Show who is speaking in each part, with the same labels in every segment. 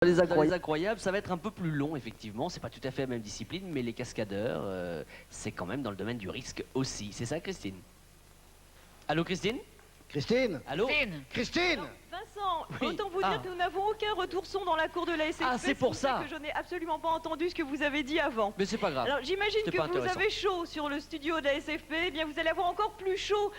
Speaker 1: Dans les incroyables, ça va être un peu plus long, effectivement. C'est pas tout à fait la même discipline, mais les cascadeurs, c'est quand même dans le domaine du risque aussi. C'est ça, Christine? Allô, Christine?
Speaker 2: Christine?
Speaker 1: Allô?
Speaker 2: Christine?
Speaker 3: Vincent,
Speaker 1: Oui.
Speaker 3: autant vous dire que nous n'avons aucun retour son dans la cour de la SFP.
Speaker 1: Ah, c'est pour ça.
Speaker 3: Que je n'ai absolument pas entendu ce que vous avez dit avant.
Speaker 1: Mais c'est pas grave.
Speaker 3: Alors j'imagine
Speaker 1: C'était
Speaker 3: que
Speaker 1: pas
Speaker 3: vous
Speaker 1: intéressant.
Speaker 3: avez chaud sur le studio de la SFP. Eh bien, vous allez avoir encore plus chaud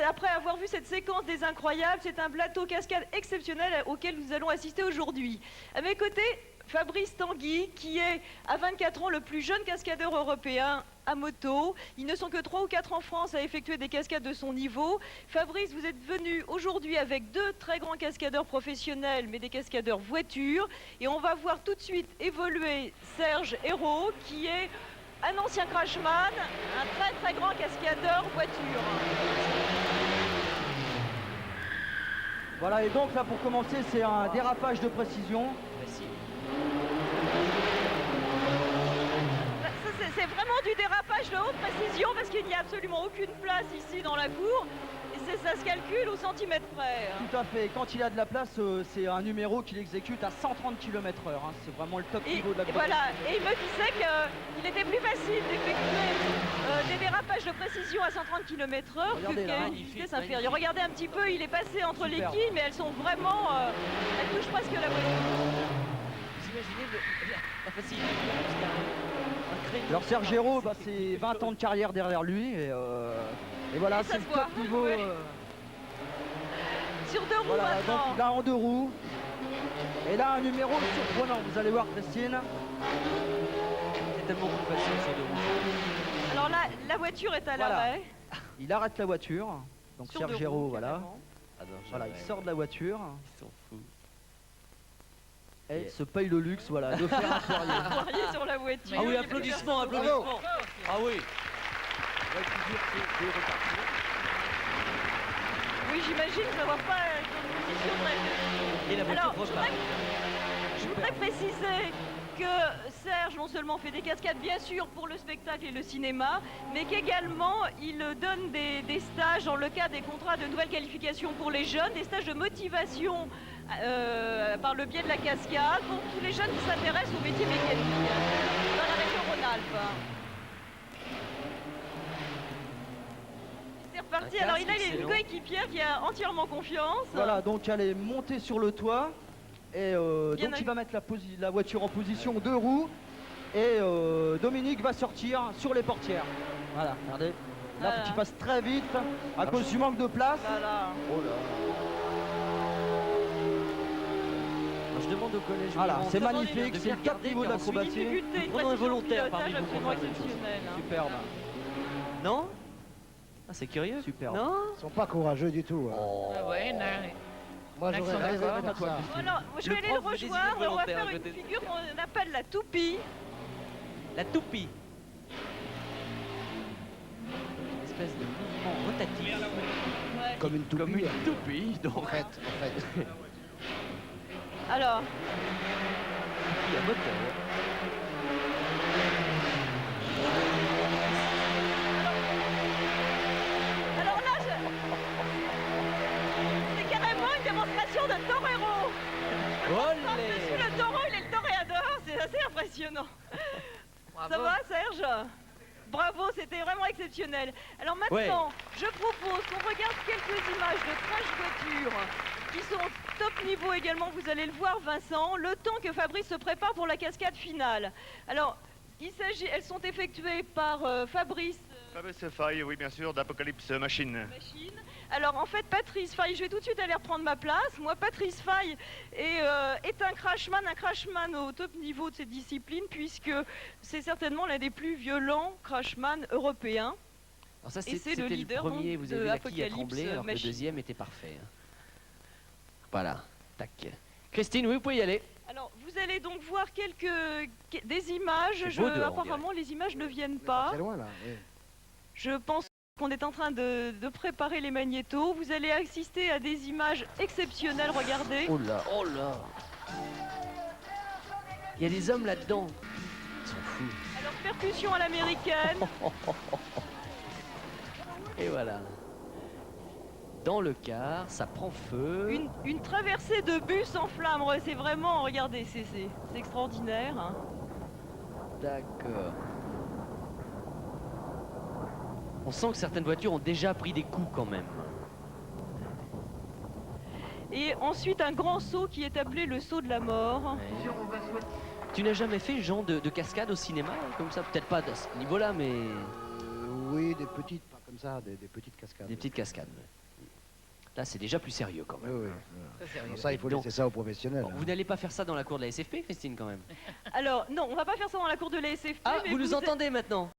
Speaker 3: après avoir vu cette séquence des incroyables. C'est un plateau cascade exceptionnel auquel nous allons assister aujourd'hui. À mes côtés, Fabrice Tanguy, qui est à 24 ans le plus jeune cascadeur européen à moto. Ils ne sont que 3 ou 4 en France à effectuer des cascades de son niveau. Fabrice, vous êtes venu aujourd'hui avec 2 très grands cascadeurs professionnels, mais des cascadeurs voitures. Et on va voir tout de suite évoluer Serge Hérault, qui est un ancien crashman, un très très grand cascadeur voiture.
Speaker 4: Voilà, et donc là pour commencer, c'est un dérapage de précision.
Speaker 3: C'est vraiment du dérapage de haute précision parce qu'il n'y a absolument aucune place ici dans la cour. Et ça se calcule au centimètre près.
Speaker 4: Tout à fait, quand il a de la place, c'est un numéro qu'il exécute à 130 km/h. C'est vraiment le top niveau de la course.
Speaker 3: Voilà, et il me disait qu'il était plus facile d'effectuer des dérapages de précision à 130 km/h qu'à une vitesse inférieure. Regardez un petit peu, il est passé entre les quilles, mais elles sont vraiment... elles touchent presque la voiture.
Speaker 1: Vous imaginez la facilité?
Speaker 4: Alors Serge Hérault, c'est 20 ans de carrière derrière lui. Et voilà, c'est le top niveau.
Speaker 3: Ouais. Sur 2 roues
Speaker 4: voilà,
Speaker 3: maintenant.
Speaker 4: donc là en 2 roues. Et là un numéro surprenant, vous allez voir Christine.
Speaker 1: C'est tellement plus facile sur 2 roues.
Speaker 3: Alors là, la voiture est à l'arrêt.
Speaker 4: Il arrête la voiture. Donc
Speaker 3: Sur
Speaker 4: Serge
Speaker 3: 2 roues,
Speaker 4: Hérault, voilà. Voilà, il sort de la voiture.
Speaker 1: Ils sont fous.
Speaker 4: Et il se paye le luxe, voilà, de faire un poirier.
Speaker 3: Poirier sur la voiture.
Speaker 1: Ah oui, applaudissements, applaudissements. Ah oui.
Speaker 3: Oui, j'imagine n'avoir pas une position très...
Speaker 1: Et la voiture
Speaker 3: Alors,
Speaker 1: proche
Speaker 3: je voudrais préciser que Serge non seulement fait des cascades bien sûr pour le spectacle et le cinéma, mais qu'également il donne des stages dans le cadre des contrats de nouvelle qualification pour les jeunes, des stages de motivation par le biais de la cascade pour tous les jeunes qui s'intéressent au métier mécanique dans la région Rhône-Alpes. C'est reparti, alors il a une coéquipière qui a entièrement confiance.
Speaker 4: Voilà, donc elle est montée sur le toit. Et donc
Speaker 3: a-
Speaker 4: il va mettre la voiture en position 2 roues. Et Dominique va sortir sur les portières. Voilà, regardez. Là,
Speaker 3: Voilà.
Speaker 4: il passe très vite à cause du manque de place.
Speaker 3: Voilà.
Speaker 4: Oh là.
Speaker 1: Je demande au collège.
Speaker 4: Voilà, c'est
Speaker 3: Demandez
Speaker 4: magnifique,
Speaker 1: de
Speaker 4: c'est le
Speaker 1: bien
Speaker 4: top
Speaker 1: regarder,
Speaker 4: niveau de
Speaker 1: puis ensuite,
Speaker 4: l'acrobatie.
Speaker 3: Difficulté,
Speaker 1: Prenons un volontaire
Speaker 3: pilotage
Speaker 1: parmi vous pour
Speaker 3: absolument
Speaker 1: faire cette chose.
Speaker 3: exceptionnelle, hein.
Speaker 4: Superbe,
Speaker 1: Non? Ah, c'est curieux.
Speaker 4: superbe.
Speaker 1: Non?
Speaker 2: Ils sont pas courageux du tout. Hein.
Speaker 5: Ah ouais, non.
Speaker 2: Moi j'aurais
Speaker 5: L'accent
Speaker 2: rêvé
Speaker 5: d'accord.
Speaker 2: de faire ça.
Speaker 3: Voilà, je
Speaker 1: Le
Speaker 3: vais aller le
Speaker 1: prof veut désigner
Speaker 3: rejoindre, on va
Speaker 1: volontaire
Speaker 3: faire
Speaker 1: à
Speaker 3: une
Speaker 1: côté de-
Speaker 3: figure qu'on appelle la toupie.
Speaker 1: La toupie. Une espèce de mouvement rotatif.
Speaker 2: Comme une toupie.
Speaker 1: Comme une toupie, donc.
Speaker 2: En fait.
Speaker 3: Alors,
Speaker 1: Il y a moteur.
Speaker 3: alors là, c'est carrément une démonstration de torero. Par-dessus
Speaker 1: Olé!
Speaker 3: le taureau, il est le toréador, c'est assez impressionnant.
Speaker 5: Bravo.
Speaker 3: Ça va, Serge? Bravo, c'était vraiment exceptionnel. Alors maintenant, je propose qu'on regarde quelques images de crash voiture qui sont top niveau également, vous allez le voir Vincent, le temps que Fabrice se prépare pour la cascade finale. Alors, elles sont effectuées par Fabrice
Speaker 6: Fabrice Faye, oui bien sûr, d'Apocalypse Machine.
Speaker 3: Machine. Alors en fait, Patrice Faye, je vais tout de suite aller reprendre ma place. Moi, Patrice Faye est un crashman au top niveau de cette discipline, puisque c'est certainement l'un des plus violents crashman européens.
Speaker 1: Alors ça,
Speaker 3: Et c'est
Speaker 1: c'était
Speaker 3: le
Speaker 1: le
Speaker 3: leader,
Speaker 1: premier,
Speaker 3: donc,
Speaker 1: vous
Speaker 3: de
Speaker 1: avez vu la quille a
Speaker 3: Apocalypse
Speaker 1: tremblé, alors que le
Speaker 3: Machine.
Speaker 1: deuxième était parfait. Voilà, tac. Christine, oui, vous pouvez y aller.
Speaker 3: Alors, vous allez donc voir des images.
Speaker 1: C'est beau dehors, on
Speaker 3: Apparemment, les images ne viennent
Speaker 2: C'est
Speaker 3: pas.
Speaker 2: loin là. Oui.
Speaker 3: Je pense qu'on est en train de préparer les magnétos. Vous allez assister à des images exceptionnelles, regardez.
Speaker 1: Oh là, oh là. Il y a des hommes là-dedans. Ils sont fous.
Speaker 3: Alors, percussion à l'américaine.
Speaker 1: Et voilà. dans le car, ça prend feu.
Speaker 3: Une traversée de bus en flammes, c'est vraiment, regardez, c'est extraordinaire. Hein.
Speaker 1: D'accord. On sent que certaines voitures ont déjà pris des coups quand même.
Speaker 3: Et ensuite un grand saut qui est appelé le saut de la mort.
Speaker 1: Ouais. Tu n'as jamais fait genre de cascade au cinéma comme ça? Peut-être pas à ce niveau-là, mais
Speaker 2: Oui, des petites, pas comme ça, des petites cascades.
Speaker 1: des petites cascades. Ouais. Là, c'est déjà plus sérieux quand
Speaker 2: Oui,
Speaker 1: même.
Speaker 2: oui.
Speaker 5: Ça, c'est rien.
Speaker 2: Ça, il faut
Speaker 1: Donc-
Speaker 2: laisser ça aux professionnels.
Speaker 1: Bon, vous n'allez pas faire ça dans la cour de la SFP, Christine, quand même?
Speaker 3: Alors non, on va pas faire ça dans la cour de la SFP.
Speaker 1: Ah,
Speaker 3: mais
Speaker 1: vous nous
Speaker 3: êtes-
Speaker 1: entendez maintenant?